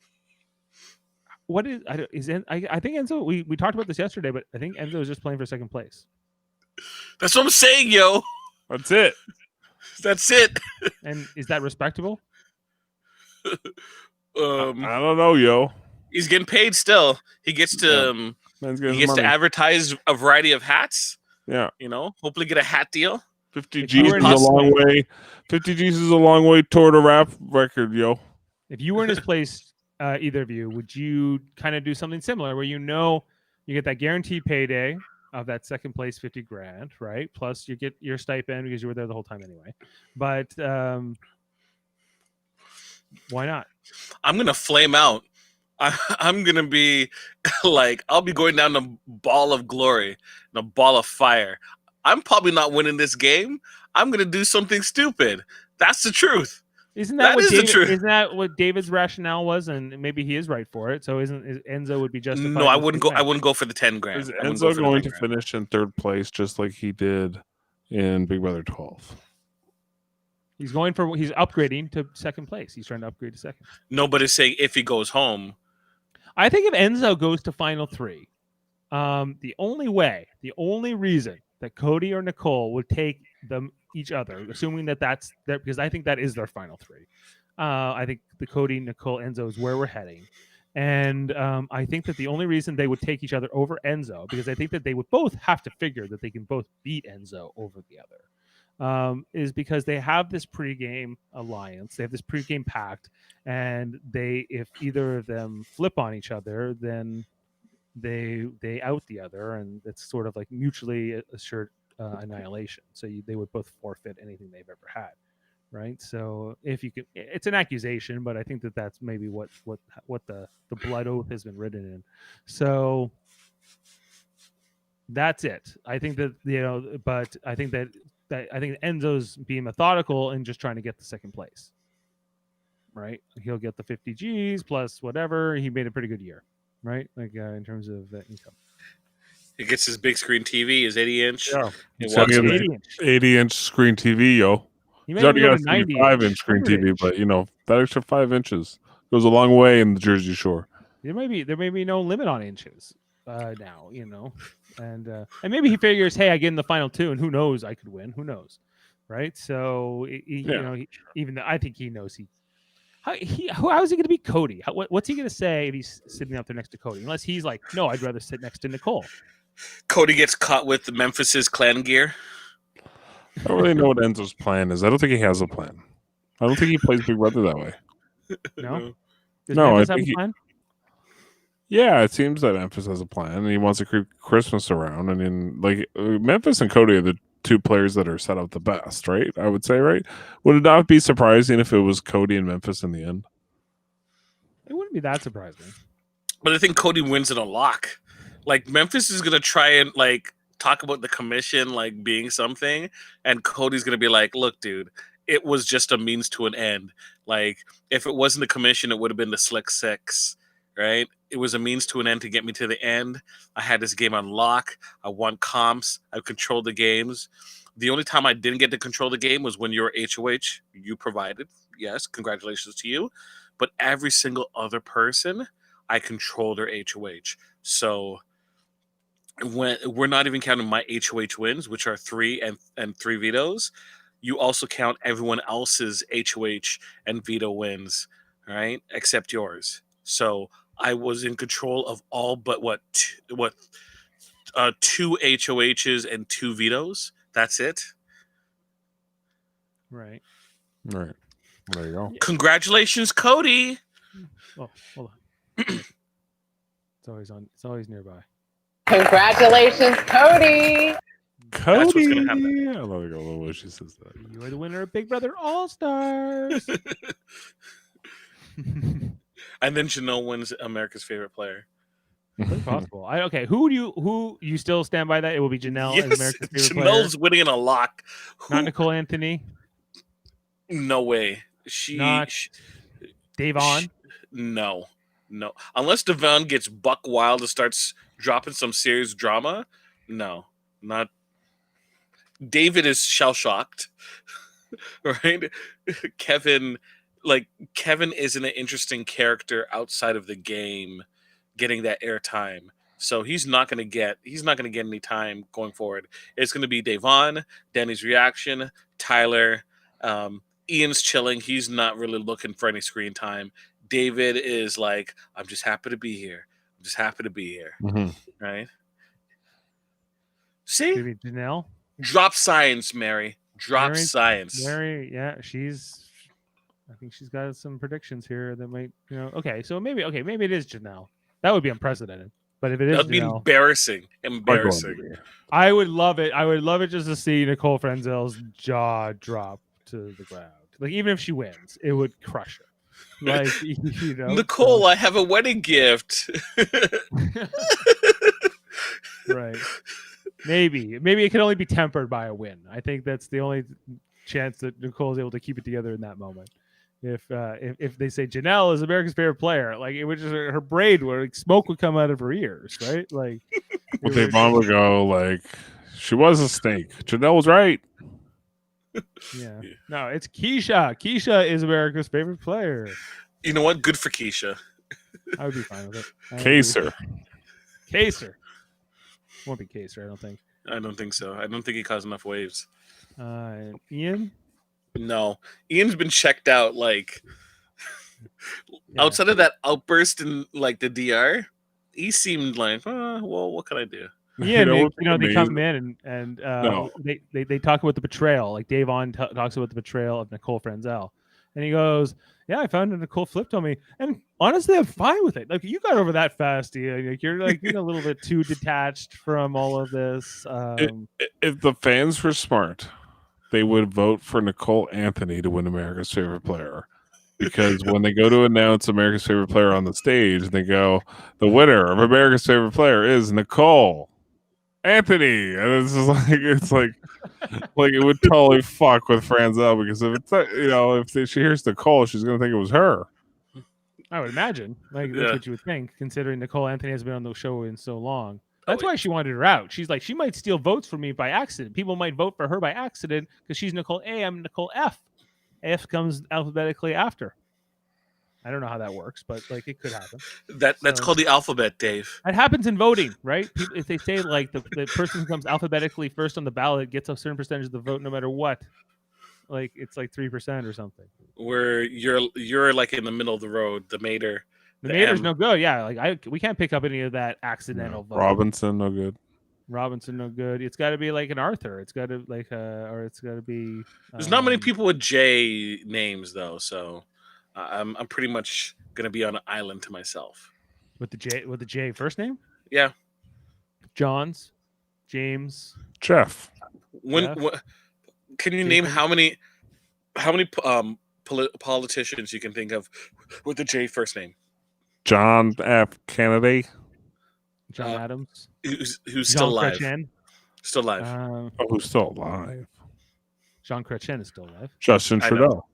what is I think Enzo. We talked about this yesterday, but I think Enzo is just playing for second place. That's what I'm saying, yo. That's it. That's it. And is that respectable? I don't know, yo. He's getting paid still. He gets to Man's he getting gets money. to advertise a variety of hats. Yeah. Hopefully get a hat deal. 50 If you G's were is in a his long way. 50 G's is a long way toward a rap record, yo. If you were in his place, either of you, would you kind of do something similar where you get that guaranteed payday of that second place $50,000, right? Plus you get your stipend because you were there the whole time anyway. But why not? I'm gonna flame out. I'm gonna be like, I'll be going down the ball of glory, the ball of fire. I'm probably not winning this game. I'm gonna do something stupid. That's the truth. Isn't that That is the truth. Isn't that what David's rationale was? And maybe he is right for it. So Enzo would be justified? No, I wouldn't go. I wouldn't go for the 10 grand. Is I wouldn't go Enzo for the going 10 to grand. finish in third place just like he did in Big Brother 12? He's upgrading to second place. He's trying to upgrade to second. Nobody's saying if he goes home. I think if Enzo goes to final three, the only reason that Cody or Nicole would take them each other, assuming that's there, because I think that is their final three. I think the Cody, Nicole, Enzo is where we're heading. And I think that the only reason they would take each other over Enzo, because I think that they would both have to figure that they can both beat Enzo over the other, is because they have this pregame alliance. They have this pregame pact. And if either of them flip on each other, then they out the other. And it's sort of like mutually assured annihilation. So they would both forfeit anything they've ever had. Right. So if you could, it's an accusation, but I think that that's maybe what the blood oath has been written in. So that's it. I think that, but I think that Enzo's being methodical and just trying to get the second place. Right. He'll get the 50 G's plus whatever. He made a pretty good year. Right. Like in terms of income. He gets his big screen TV, his 80-inch. Yeah. He He's walks got away. 80-inch screen TV, yo. He's already got a 75-inch screen TV, but that extra 5 inches goes a long way in the Jersey Shore. There may be no limit on inches now, and maybe he figures, hey, I get in the final two, and who knows, I could win. Who knows, right? So I think he knows how is he going to beat Cody? What's he going to say if he's sitting out there next to Cody? Unless he's like, no, I'd rather sit next to Nicole. Cody gets caught with the Memphis's clan gear. I don't really know what Enzo's plan is. I don't think he has a plan. I don't think he plays Big Brother that way. No? No, Memphis have a plan? Yeah, it seems that Memphis has a plan, and he wants to creep Christmas around. I mean, like Memphis and Cody are the two players that are set up the best, right? I would say, right? Would it not be surprising if it was Cody and Memphis in the end? It wouldn't be that surprising. But I think Cody wins in a lock. Like Memphis is gonna try and talk about the commission being something, and Cody's gonna be like, look, dude, it was just a means to an end. Like, if it wasn't the commission, it would have been the Slick Six, right? It was a means to an end to get me to the end. I had this game on lock. I won comps. I controlled the games. The only time I didn't get to control the game was when you were HOH. You provided. Yes, congratulations to you. But every single other person, I controlled their HOH. So when we're not even counting my HOH wins, which are 3 and 3 vetoes, you also count everyone else's HOH and veto wins, right? Except yours. So I was in control of all but 2 HOHs and 2 vetoes. That's it. Right. Right. There you go. Congratulations, Cody. Oh, hold on. It's always nearby. Congratulations, Cody. That's what's Cody. gonna happen. I love the way she says that. You are the winner of Big Brother All Stars. And then Janelle wins America's favorite player. It's possible. Who you still stand by that? It will be Janelle as Yes, America's favorite player. Janelle's winning in a lock. Not Nicole Anthony. No way. Davon. No. Unless Devon gets buck wild and starts dropping some serious drama, no. Not David is shell shocked, right? Kevin isn't an interesting character outside of the game, getting that airtime. So he's not going to get any time going forward. It's going to be Davon, Danny's reaction, Tyler, Ian's chilling. He's not really looking for any screen time. David is like, I'm just happy to be here. Right? See? Maybe Janelle. Drop science, Mary. Mary- Science. Mary, yeah, I think she's got some predictions here that might, okay, so maybe it is Janelle. That would be unprecedented. But if it is That would be Janelle, embarrassing. I would love it. I would love it just to see Nicole Franzel's jaw drop to the ground. Like, even if she wins, it would crush her. Like, Nicole, I have a wedding gift. Right. Maybe it can only be tempered by a win. I think that's the only chance that Nicole is able to keep it together in that moment. If they say Janelle is America's favorite player, like, it would just, her braid would, like, smoke would come out of her ears, right? Like, Well, Davon would go like, she was a snake. Janelle was right. yeah. No, it's Keisha. Keisha is America's favorite player. You know what? Good for Keisha. I would be fine with it. Kaser. Won't be Kaser, I don't think. I don't think so. I don't think he caused enough waves. Ian? No. Ian's been checked out, like, Yeah. outside of that outburst in, like, the DR, he seemed like, well, what can I do? Yeah, You know, they come in and No. they talk about the betrayal. Like, Davon talks about the betrayal of Nicole Franzel, and he goes, "Yeah, I found that Nicole flipped on me, and honestly, I'm fine with it. Like, you got over that fast, Ian. Like, you're like being a little bit too detached from all of this." If the fans were smart, they would vote for Nicole Anthony to win America's favorite player. Because when they go to announce America's favorite player on the stage, they go, the winner of America's favorite player is Nicole Anthony. And it's like it would totally fuck with Franzel, because if it's if she hears Nicole, she's gonna think it was her. I would imagine, like, that's what you would think, considering Nicole Anthony has been on the show in so long. That's why she wanted her out. She's like, she might steal votes from me by accident. People might vote for her by accident because she's Nicole A. I'm Nicole F. F comes alphabetically after. I don't know how that works, but, like, it could happen. That's called the alphabet, Dave. It happens in voting, right? If they say, like, the person who comes alphabetically first on the ballot gets a certain percentage of the vote no matter what. Like, it's like 3% or something. Where you're like in the middle of the road, the mater. The mater's no good. Yeah, like, we can't pick up any of that accidental vote. Robinson, no good. Robinson, no good. It's got to be like an Arthur. It's got to or it's got to be. There's not many people with J names though, so I'm pretty much gonna be on an island to myself. With the J first name. Yeah. Johns, James, Jeff. Can you name how many politicians you can think of with the J first name? John F. Kennedy. John Adams, who's still alive? Chrétien. Still alive. Who's still alive? Jean Chrétien is still alive. Justin Trudeau.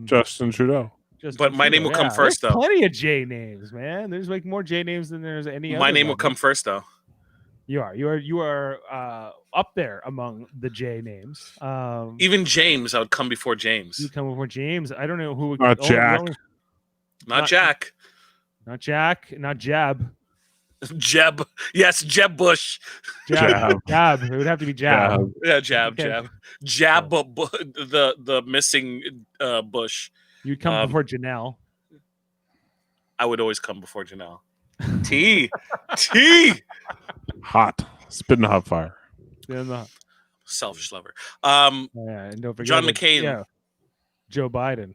Justin Trudeau. But my name will come first, there's though. Plenty of J names, man. There's like more J names than there's any other. My name will come first, though. You are up there among the J names. Even James, I would come before James. You come before James. I don't know who would. Not Jack. Not Jack. Not Jack. Not Jeb. Jeb. Yes, Jeb Bush. Jab. It would have to be Jab. Yeah, Jab. Okay. Jab. The missing Bush. You'd come before Janelle. I would always come before Janelle. T. Hot. Spitting hot fire. Selfish lover. And don't forget John McCain. Yeah. Joe Biden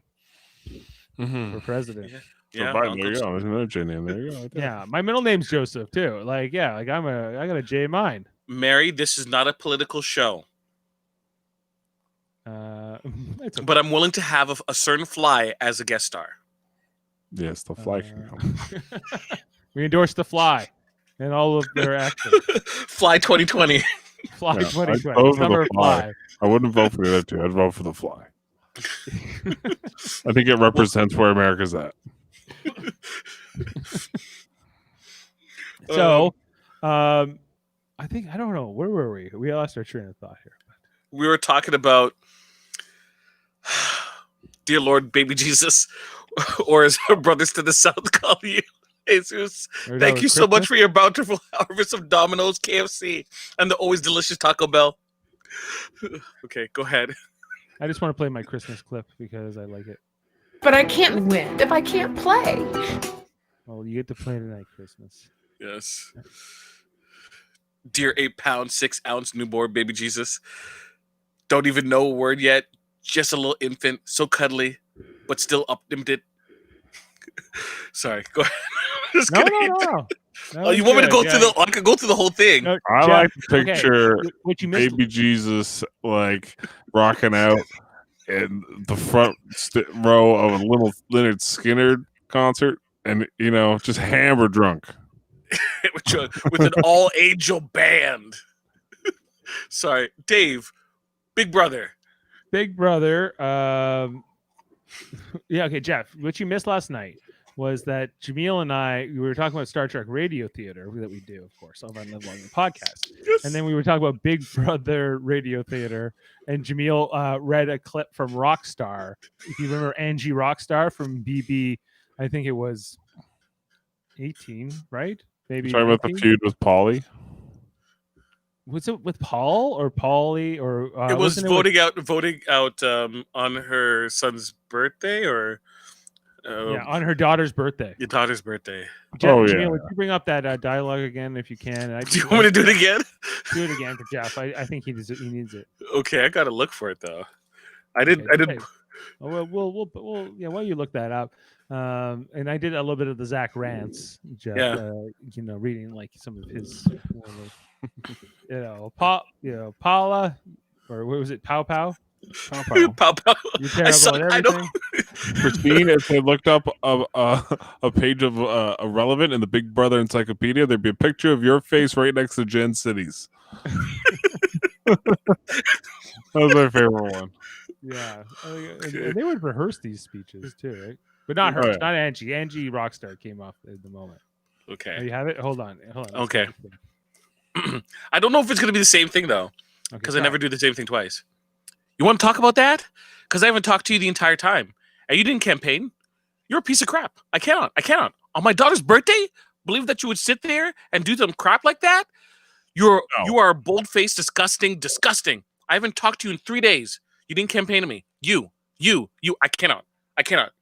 Mm-hmm. for president. Yeah, Biden, there you go. There's another J name. There you go. Yeah, my middle name's Joseph too. I got a J in mine. Mary, this is not a political show. It's okay. But I'm willing to have a certain fly as a guest star. Yes, the fly can come. We endorse the Fly and all of their actions. Fly 2020. Fly Yeah, 2020. I'd vote for Summer the Fly. I wouldn't vote for the other two. I'd vote for the fly. I think it represents where America's at. So, I don't know. Where were we? We lost our train of thought here. We were talking about, dear Lord, baby Jesus, or as our brothers to the south call you, Jesus. Or Thank that you was so much Christmas? for your bountiful harvest of Domino's, KFC, and the always delicious Taco Bell. Okay, go ahead. I just want to play my Christmas clip because I like it. But I can't win if I can't play. Well, you get to play tonight, Christmas. Yes. Dear 8-pound, 6-ounce newborn baby Jesus. Don't even know a word yet. Just a little infant, so cuddly, but still optimistic. Sorry, go ahead. Just No, kidding. no. Oh, you want me to go through the? I could go through the whole thing. No, I Jeff, like to okay, picture what you missed. baby Jesus like rocking out in the front row of a little Leonard Skinner concert, and just hammer drunk. with an all-angel band. Sorry, Dave, Big Brother. Big Brother. Yeah, okay, Jeff. What you missed last night was that Jaemeel and I, we were talking about Star Trek Radio Theater that we do, of course, over on Live Long podcast. Yes. And then we were talking about Big Brother Radio Theater, and Jaemeel read a clip from Rockstar. If you remember Angie Rockstar from BB, I think it was 18, right? Maybe Talking about the 19? feud with Pauly. Was it with Paul or Pauly or It was wasn't voting out on her son's birthday or yeah, on her daughter's birthday. your daughter's birthday. Jeff, Oh, Jaemeel, yeah. would you bring up that dialogue again if you can? And Do you want me to do it again? do it again for Jeff? I think he needs it. Okay, I gotta look for it though. I didn't. Okay. Oh, we'll yeah. While you look that up, and I did a little bit of the Zach rants, Jeff. Yeah. Reading like some of his, Paula, or what was it, Pow Pow? Pow, pow. You're terrible at I know. everything. Christine, if they looked up a page of Irrelevant in the Big Brother Encyclopedia, there'd be a picture of your face right next to Jen City's. That was my favorite one. Yeah, and they would rehearse these speeches too, right? But not her, Oh, yeah. not Angie. Angie Rockstar came off at the moment. Oh, Okay. you have it? Hold on. Okay. I don't know if it's gonna be the same thing though, because I never do the same thing twice. You want to talk about that? Because I haven't talked to you the entire time, and you didn't campaign. You're a piece of crap. I cannot. On my daughter's birthday, believe that you would sit there and do some crap like that? You are bold-faced, disgusting. I haven't talked to you in 3 days. You didn't campaign to me. You. I cannot.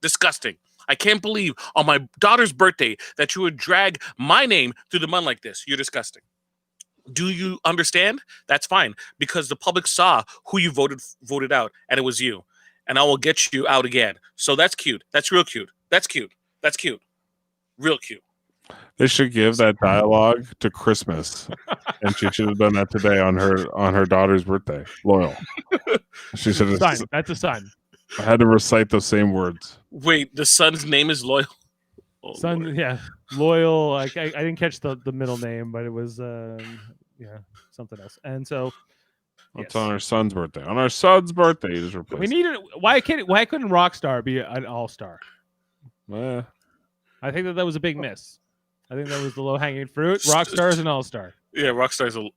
Disgusting. I can't believe on my daughter's birthday that you would drag my name through the mud like this. You're disgusting. Do you understand? That's fine, because the public saw who you voted out, and it was you. And I will get you out again. So that's cute. That's real cute. That's cute. Real cute. They should give that dialogue to Christmas, and she should have done that today on her daughter's birthday. Loyal. She should have. Son. That's a son. I had to recite those same words. Wait, the son's name is Loyal? Oh, Son, Lord. yeah, loyal. Like I didn't catch the middle name, but it was something else. And so It's on our son's birthday. On our son's birthday, you just replace we needed. Why couldn't Rockstar be an all-star? it. I think that was a big miss. I think that was the low-hanging fruit. Rockstar is an all-star. Yeah, Rockstar's a.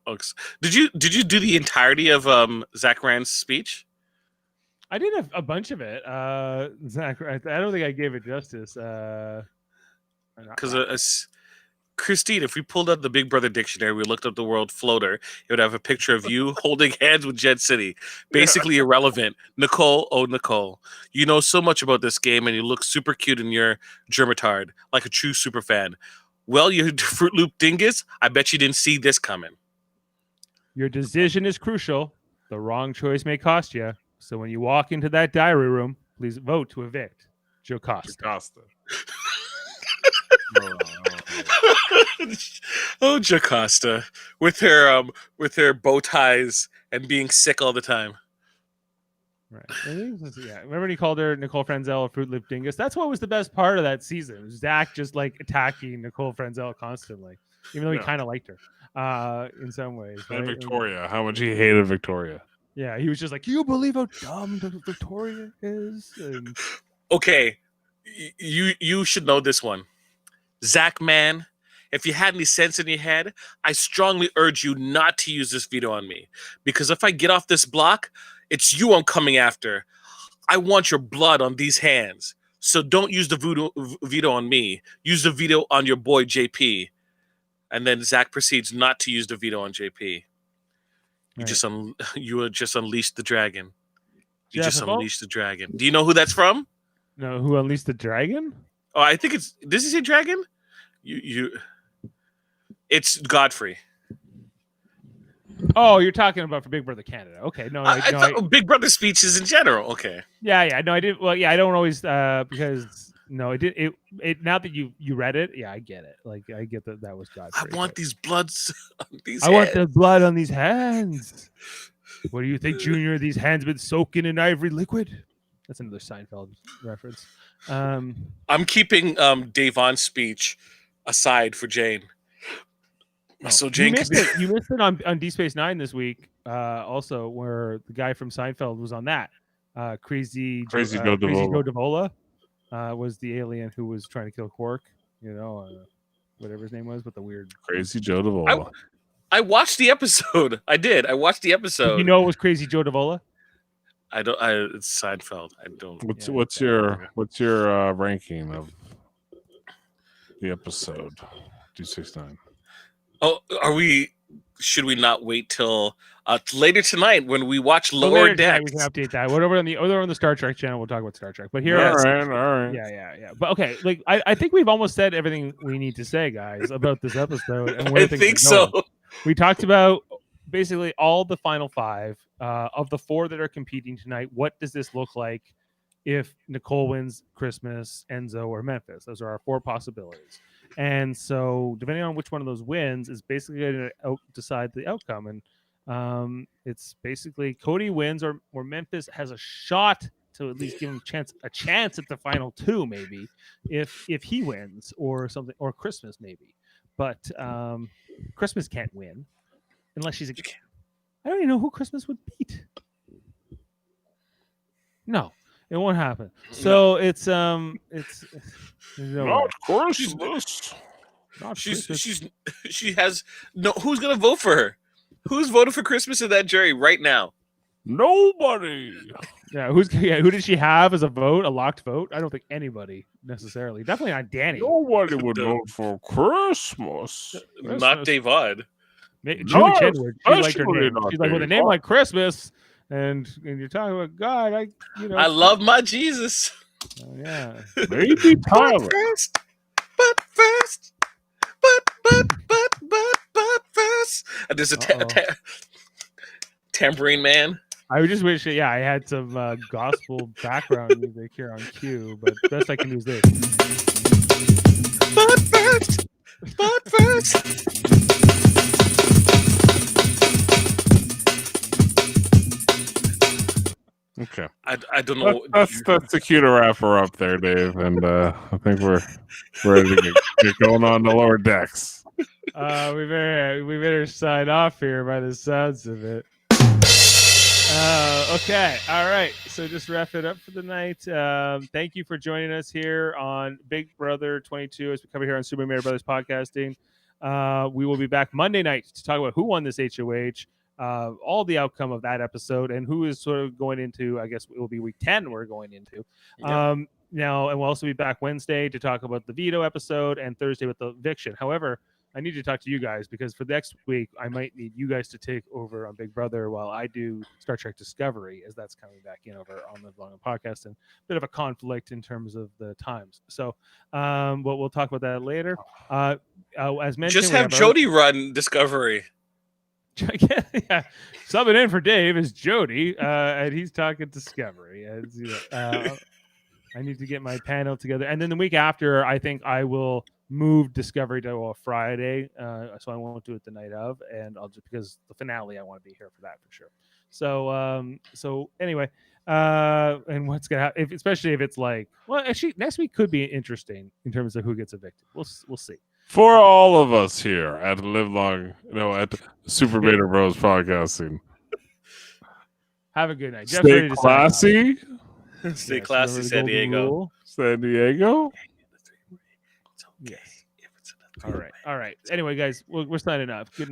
Did you do the entirety of Zach Rand's speech? I did a bunch of it. Zach, I don't think I gave it justice. Because Christine, if we pulled out the Big Brother dictionary, we looked up the word floater, it would have a picture of you holding hands with Jet City. Basically irrelevant. Nicole, you know so much about this game, and you look super cute in your germatard, like a true super fan. Well, you Fruit Loop dingus, I bet you didn't see this coming. Your decision is crucial. The wrong choice may cost you. So when you walk into that diary room, please vote to evict Jocasta. Oh, Jocasta, with her bow ties and being sick all the time. Right. Yeah. Remember when he called her Nicole Franzel a Fruit Loop dingus? That's what was the best part of that season. It was Zach just like attacking Nicole Franzel constantly, even though he kind of liked her in some ways. And right? Victoria, how much he hated Victoria. Yeah, he was just like, "You believe how dumb Victoria is?" And Okay, you should know this one. Zach, man, if you had any sense in your head, I strongly urge you not to use this veto on me. Because if I get off this block, it's you I'm coming after. I want your blood on these hands. So don't use the veto on me. Use the veto on your boy JP. And then Zach proceeds not to use the veto on JP. You just unleashed the dragon. You just unleashed the dragon. Do you know who that's from? No, who unleashed the dragon? Oh, I think it's. Does he say dragon? It's Godfrey. Oh, you're talking about for Big Brother Canada. Okay, no, I thought Big Brother speeches in general. Okay. Yeah. No, I didn't. Well, yeah, I don't always because no, it did. It now that you read it, yeah, I get it. Like I get that was Godfrey. I want these bloods on these. I want the blood on these hands. What do you think, Junior? These hands been soaking in ivory liquid? That's another Seinfeld reference. I'm keeping Davon's speech aside for Jane. So Jane, you missed it on D Space Nine this week. Also, where the guy from Seinfeld was on that. Crazy Joe Davola was the alien who was trying to kill Quark. Whatever his name was, with the weird Crazy Joe Davola. I watched the episode. I did. I watched the episode. You know it was Crazy Joe Davola? I don't. It's Seinfeld. I don't. What's your ranking of the episode? 269. Oh, should we not wait till later tonight when we watch Lower Decks? We can update that. Whatever on the Star Trek channel, we'll talk about Star Trek. But here, all right. Yeah. But okay, like I think we've almost said everything we need to say, guys, about this episode. And where I think so. We talked about basically all the final five of the four that are competing tonight. What does this look like if Nicole wins Christmas, Enzo, or Memphis? Those are our four possibilities. And so depending on which one of those wins is basically going to decide the outcome. And it's basically Cody wins or Memphis has a shot to at least give him a chance at the final two, maybe if he wins or something, or Christmas maybe. But Christmas can't win unless she's I don't even know who Christmas would beat. No, it won't happen. So it's no not Christmas. She has no. Who's gonna vote for her? Who's voting for Christmas in that jury right now? Nobody. Yeah, who did she have as a vote? A locked vote? I don't think anybody necessarily. Definitely not Danny. Nobody would vote for Christmas. Not Davod. Julie Chenwood. She liked her name. She's like, with a name like Christmas, and you're talking about God. I love my Jesus. Yeah. Maybe Tyler. But first. And there's a tambourine man. I just wish, I had some gospel background music here on cue, but best I can do is this. But first. Okay. I don't know. That's the cue to wrap her up there, Dave. And I think we're ready to get going on the Lower Decks. We better sign off here by the sounds of it. Okay. All right. So just wrap it up for the night. Thank you for joining us here on Big Brother 22 as we cover here on Super Mario Brothers Podcasting. We will be back Monday night to talk about who won this HOH, all the outcome of that episode, and who is sort of going into, I guess it will be week 10 we're going into. Yeah. Now, and we'll also be back Wednesday to talk about the veto episode and Thursday with the eviction. However, I need to talk to you guys because for next week, I might need you guys to take over on Big Brother while I do Star Trek Discovery, as that's coming back in over on the Long Podcast, and a bit of a conflict in terms of the times. So we'll talk about that later. As mentioned, just have Jody run Discovery. Yeah, subbing in for Dave is Jody, and he's talking Discovery. I need to get my panel together, and then the week after, I think I will move Discovery to a Friday, so I won't do it the night of, and I'll just because the finale I want to be here for that for sure. So anyway, and what's gonna happen, especially if it's like, well, actually next week could be interesting in terms of who gets evicted. We'll see. For all of us here at at Super Beta Bros Podcasting. Have a good night. Stay classy. Stay classy, San Diego. San Diego. It's okay if it's another All right. Anyway, guys, we're signing off. Good night.